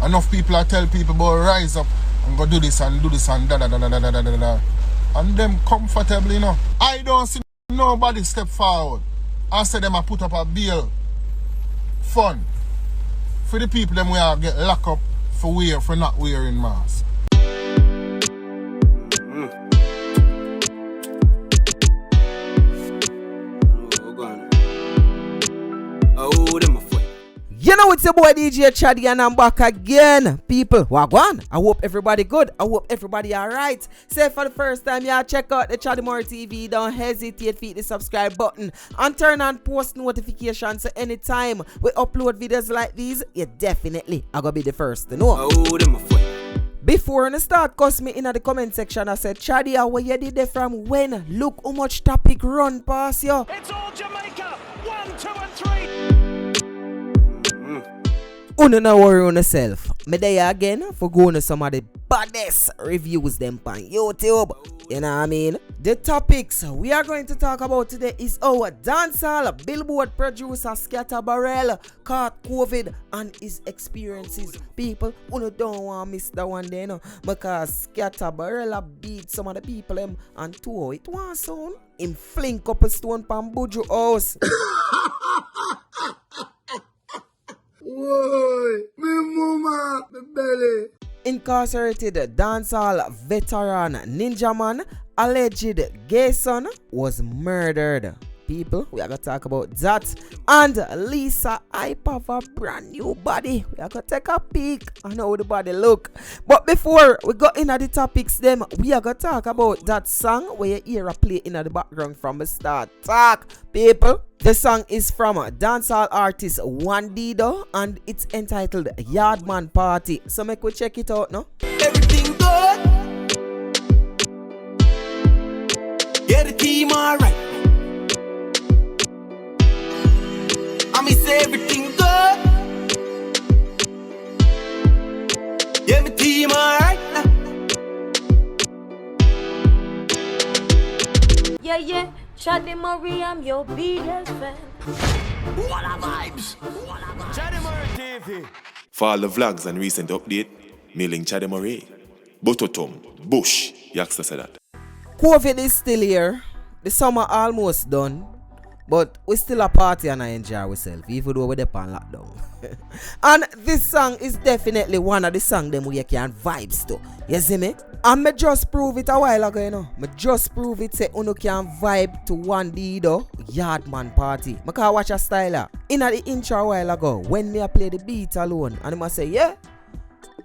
Enough people are tell people about rise up and go do this and da da da da da da da da da. And them comfortably, you know. I don't see nobody step forward. I say them I put up a bill fund for the people them we are get locked up for not wearing masks. You know it's your boy DJ Chaddy and I'm back again. People, wagwan. I hope everybody good. I hope everybody alright. Say for the first time you check out the Chaddy More TV. Don't hesitate to hit the subscribe button and turn on post notifications so anytime we upload videos like these, you definitely are gonna be the first to know. Before I start, cuss me in the comment section. I said, Chaddy, where you did it from when? Look how much topic run past you. It's all Jamaica. 1, 2 and 3. Uno no worry on yourself. Me there again for going to some of the baddest reviews them on YouTube. You know what I mean? The topics we are going to talk about today is our dancehall Billboard producer Skatta caught COVID and his experiences. People, uno don't want to miss that one day, no? Because Skatta beat some of the people them and tour it was soon. Him fling up a stone pan Buju house. Whoa, me mama, me belly. Incarcerated dancehall veteran Ninja Man, alleged gay son, was murdered. People, we are going to talk about that. And Lisa hype of a brand new body. We are going to take a peek on how the body look. But before we go into the topics them, we are going to talk about that song where you hear a play in the background from the start. Talk, people. The song is from dancehall artist Wandido and it's entitled Yardman Party. So make we check it out now. Everything good. Yeah, the team alright. I mean say everything good. Yeah, my team alright. Yeah, Chaddy Murray, I'm your biggest fan. What a vibes. Chaddy More TV. For all the vlogs and recent update, mailing Chaddy Murray. Bototom, Bush, Yaxter said that. COVID is still here. The summer almost done. But we still a party and I enjoy ourselves, even though we're on lockdown. And this song is definitely one of the songs them we can vibes to. You see me? And me just prove it a while ago, you know. Me just prove it say uno can vibe to Wandido Yardman Party. I can watch a styler. In the intro a while ago, when me a play the beat alone, and I must say, yeah.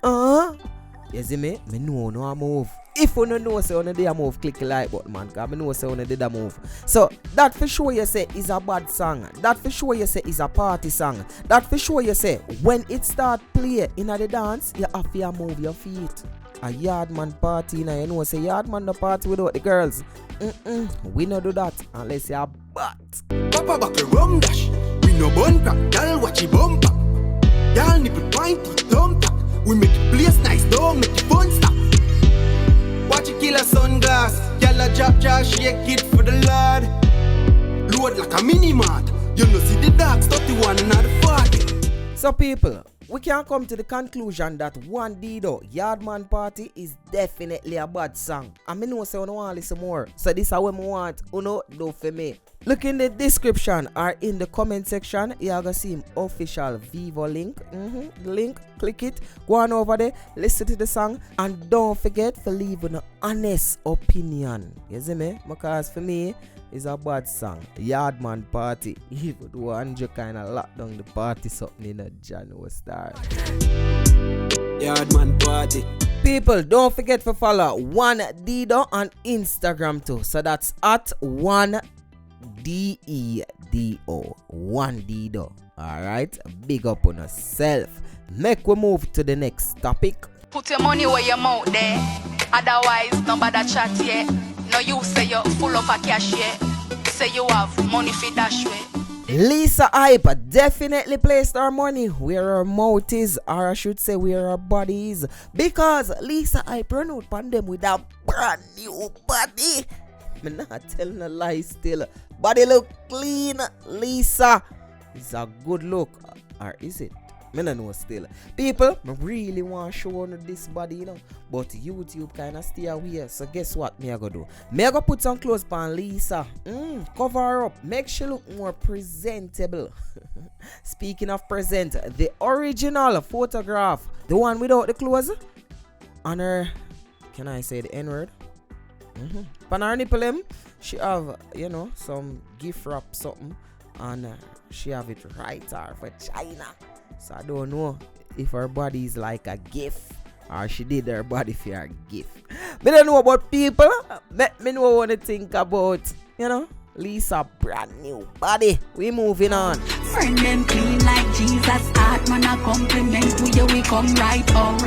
You see me? Me know no move. If you don't know, say on the move, click the like button, man. Because I know say on the move. So that for sure you say is a bad song. That for sure you say is a party song. That for sure you say when it start play in the dance, you have to move your feet. A Yardman Party, now you know say Yardman the party without the girls. We no do that unless you're bad. Papa back a rum dash. We no bun crack. Y'all watch it bumper. Y'all nipple pointy, thumb tack. We make the place nice, don't make the fun stop. Watch it kill a sunglass. Y'all a drop jaw, shake it for the Lord. Load like a mini mart. You know see the dogs, 31 and not the 40. So people, we can come to the conclusion that Wandido Yardman Party is definitely a bad song. And I know say I want to listen more. So this is what I want uno do for me. Look in the description or in the comment section. You're going to see official Vivo link. The link, click it. Go on over there, listen to the song. And don't forget to leave an honest opinion. You see me? Because for me, it's a bad song. Yardman Party. Even though Andrew kind of locked down the party something in a January start. Yardman Party. People, don't forget to follow Wandido on Instagram too. So that's at Wandido. Wandido. Alright? Big up on yourself. Make we move to the next topic. Put your money where your mouth there. Otherwise, nobody chat yet. No, you say you're full of a cash yet. Say you have money for dash way. Lisa Hype definitely placed her money where her mouth is, or I should say where her body is, because Lisa Hype run out on them with a brand new body. I'm not telling a lie still. Body look clean, Lisa. It's a good look, or is it? Me no know still. People, me really want to show you this body, you know. But YouTube kind of stay away. So guess what me I go do? Me I go put some clothes on Lisa. Cover her up. Make she look more presentable. Speaking of present, the original photograph, the one without the clothes, on her, can I say the N-word? On her nipple, she have, you know, some gift wrap something, and she have it right her for China. So I don't know if her body is like a gift or she did her body for a gift. Me don't know about people. Let me know what to think about, you know, Lisa brand new body. We moving on. Friend them clean like Jesus heart. Man a compliment to you, we come right out.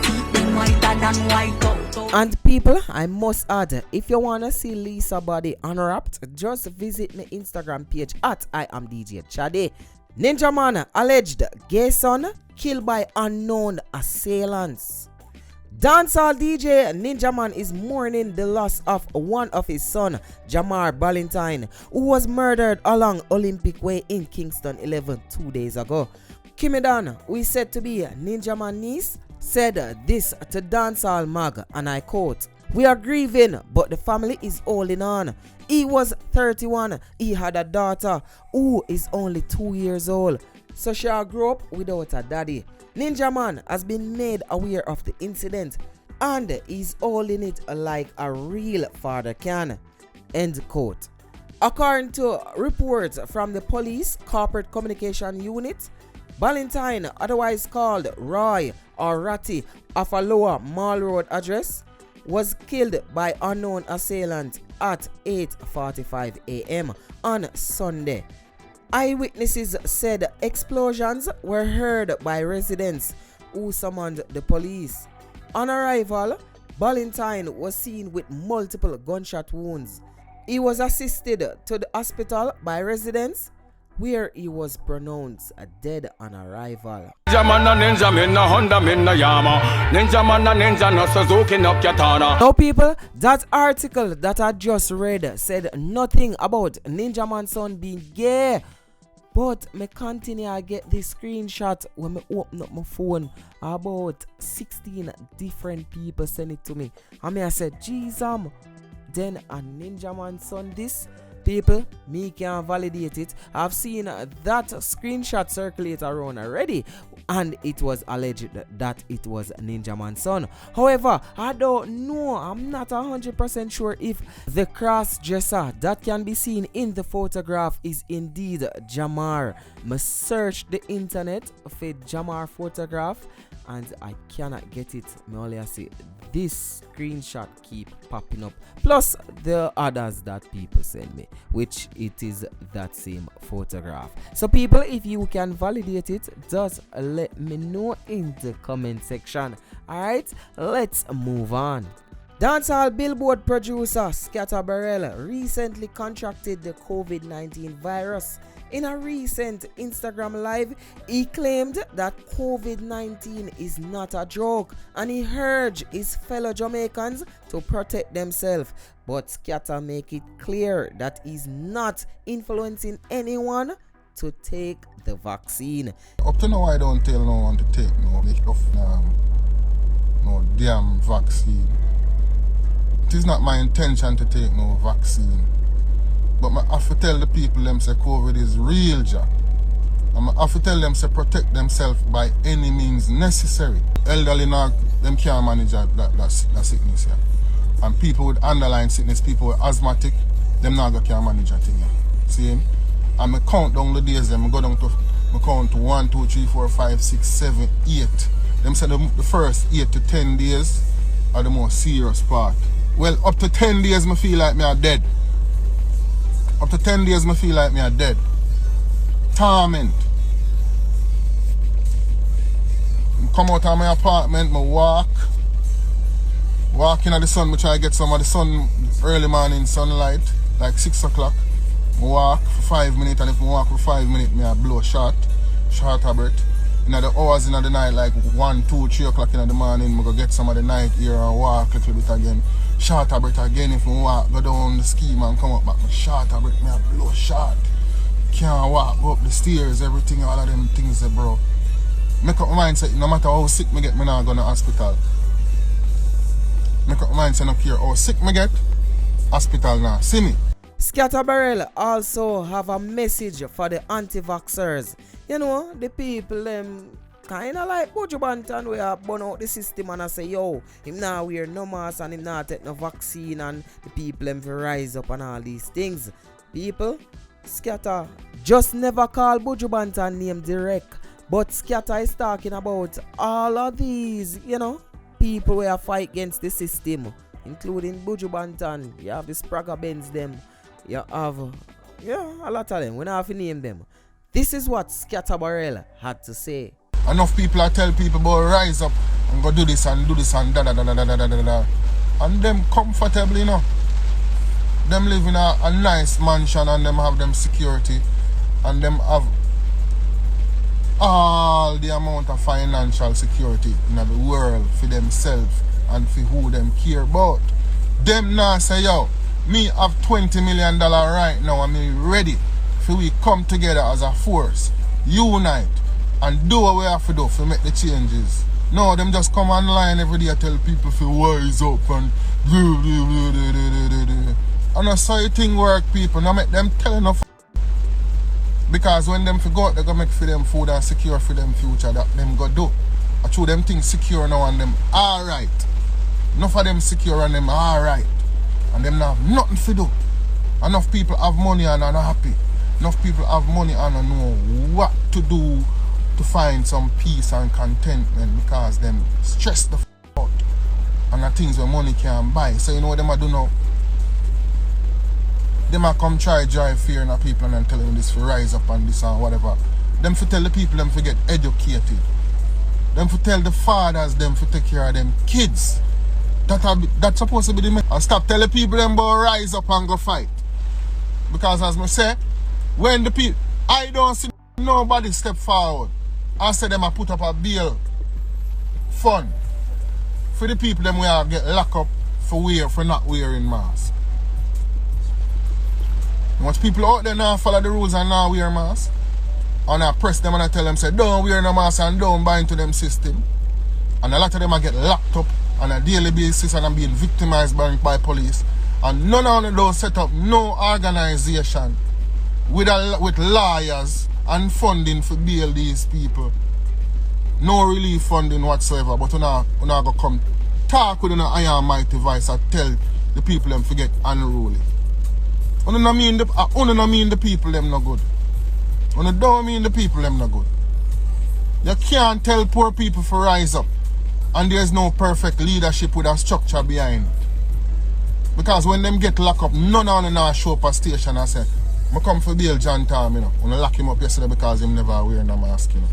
Keep them whiter than white out. And people, I must add, if you wanna see Lisa body unwrapped, just visit my Instagram page at I am DJ Chaddy. Ninja man alleged gay son killed by unknown assailants. Dancehall DJ Ninja Man is mourning the loss of one of his son, Jamar Ballantyne, who was murdered along Olympic Way in Kingston 11 2 days ago. Kimidan, who is said to be Ninja Man's niece, said this to Dancehall Mag, and I quote, "We are grieving, but the family is holding on. He was 31. He had a daughter who is only 2 years old. So she grew up without a daddy. Ninja Man has been made aware of the incident and is holding it like a real father can." End quote. According to reports from the police corporate communication unit, Ballantyne, otherwise called Roy or Ratty, of a Lower Mall Road address, was killed by unknown assailant at 8:45 a.m. on Sunday. Eyewitnesses said explosions were heard by residents who summoned the police. On arrival, Ballantyne was seen with multiple gunshot wounds. He was assisted to the hospital by residents, where he was pronounced dead on arrival. Now people, that article that I just read said nothing about Ninja Man's son being gay. But me continue to get this screenshot when me open up my phone. About 16 different people send it to me. And I said, Jesus. Then a Ninja Man's son this. People, me can validate it. I've seen that screenshot circulate around already, and it was alleged that it was Ninja Man's son. However, I don't know. I'm not 100% sure if the cross-dresser that can be seen in the photograph is indeed Jamar. I searched the internet for Jamar photograph, and I cannot get it. I only see this screenshot keep popping up, plus the others that people send me, which it is that same photograph. So people, if you can validate it, just let me know in the comment section. Alright, let's move on. Dancehall Billboard producer Skatta recently contracted the COVID-19 virus. In a recent Instagram live, he claimed that COVID-19 is not a joke, and he urged his fellow Jamaicans to protect themselves. But Skatta make it clear that he's not influencing anyone to take the vaccine. Up to now, I don't tell no one to take no damn vaccine. It is not my intention to take no vaccine. But I have to tell the people them say COVID is real, ja. And I have to tell them to protect themselves by any means necessary. Elderly now, them can't manage that sickness here. And people with underlying sickness, people with asthmatic, them now can't manage that thing here. See? And I count down the days them, I go down to, I count to 1, 2, 3, 4, 5, 6, 7, 8. Them say the first 8 to 10 days are the most serious part. Well, up to 10 days I feel like me are dead. Up to 10 days I feel like me are dead. Torment. I come out of my apartment, I walk in the sun, I try to get some of the sun, early morning sunlight, like 6 o'clock. I walk for 5 minutes, and if I walk for 5 minutes, I blow a short a breath. In the hours in the night, like 1, 2, 3 o'clock in the morning, I go get some of the night air and walk a little bit again. Short a breath again. If I walk, go down the scheme and come up back, short a breath, I blow short. Can't walk, go up the stairs, everything, all of them things, bro. Make up my mind say no matter how sick me get, me not go to hospital. Make up my mind say no care how sick me get, hospital now. See me. Skatta also have a message for the anti-vaxxers. You know, the people them kinda like Buju Banton where burn out the system and I say, yo, him now wear no mask and him not take no vaccine and the people them rise up and all these things. People, Skatta just never call Buju Banton name direct. But Skatta is talking about all of these, you know, people who fight against the system, including Buju Banton. You have the Spragga Benz them. You have, a lot of them. We don't have to name them. This is what Skatta had to say. Enough people are tell people about rise up and go do this and da da da da da da da da. And them comfortably, you know. Them live in a nice mansion and them have them security and them have all the amount of financial security in the world for themselves and for who them care about. Them now say, yo, me have $20 million right now and me ready for we come together as a force, unite and do what we have to do to make the changes. No, them just come online every day and tell people to wise up and and that's how the thing work, people. Now make them tell enough. Because when them forgot, they go make for them food and secure for them future that them go do. I show them things secure now and them alright. Enough of them secure and them alright. And them not have nothing to do. Enough people have money and are not happy. Enough people have money and don't know what to do to find some peace and contentment because them stress the out. And the things where money can buy. So you know what them I do now? Them a come try drive fear in the people and then tell them this for rise up and this and whatever. Them for tell the people them for get educated. Them for tell the fathers them for take care of them kids. That's supposed to be the message. And stop telling people them about rise up and go fight. Because as I say, when the people, I don't see nobody step forward and say them a put up a bail fund for the people them where get locked up for not wearing masks. Much people out there now follow the rules and now wear masks. And I press them and I tell them, say, don't wear no mask and don't buy into them system. And a lot of them I get locked up on a daily basis and I'm being victimized by police. And none of them set up no organization with lawyers and funding for bail these people. No relief funding whatsoever. But we're not going to come talk with an iron mighty voice and tell the people them to get unruly. I don't mean the people them no good. I don't mean the people them no good. You can't tell poor people to rise up and there's no perfect leadership with a structure behind it. Because when them get locked up, none of them show up a station and say, I come for bail John Tom, you know. I lock him up yesterday because him never wear no mask, you know.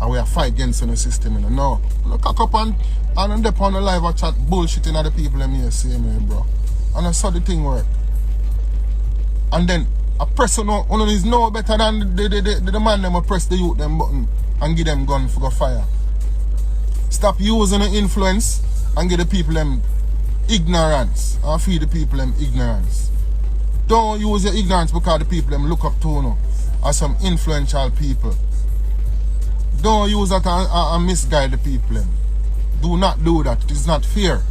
And we are fight against the system, you know. No. I cock up and I'm up on the live and chat bullshitting at the people them here see me, bro. And that's how the thing work. And then a person is no better than the man them will press the youth them button and give them gun for go fire. Stop using the influence and give the people them ignorance and feed the people them ignorance. Don't use your ignorance because the people them look up to you as some influential people. Don't use that and misguide the people them. Do not do that. It is not fair.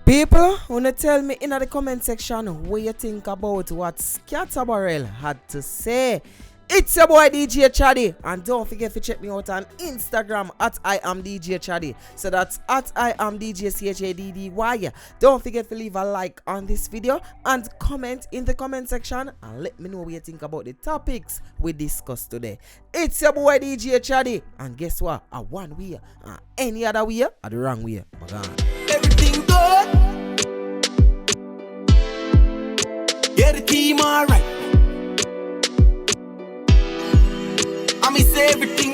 People, wanna tell me in the comment section what you think about what Skatta had to say. It's your boy DJ Chaddy, and don't forget to check me out on Instagram at I am DJ Chaddy. So that's at I am DJ CHADDY. Don't forget to leave a like on this video and comment in the comment section and let me know what you think about the topics we discussed today. It's your boy DJ Chaddy, and guess what? A one way and any other way are the wrong way. My God. Everything good. Get the team alright. I may say everything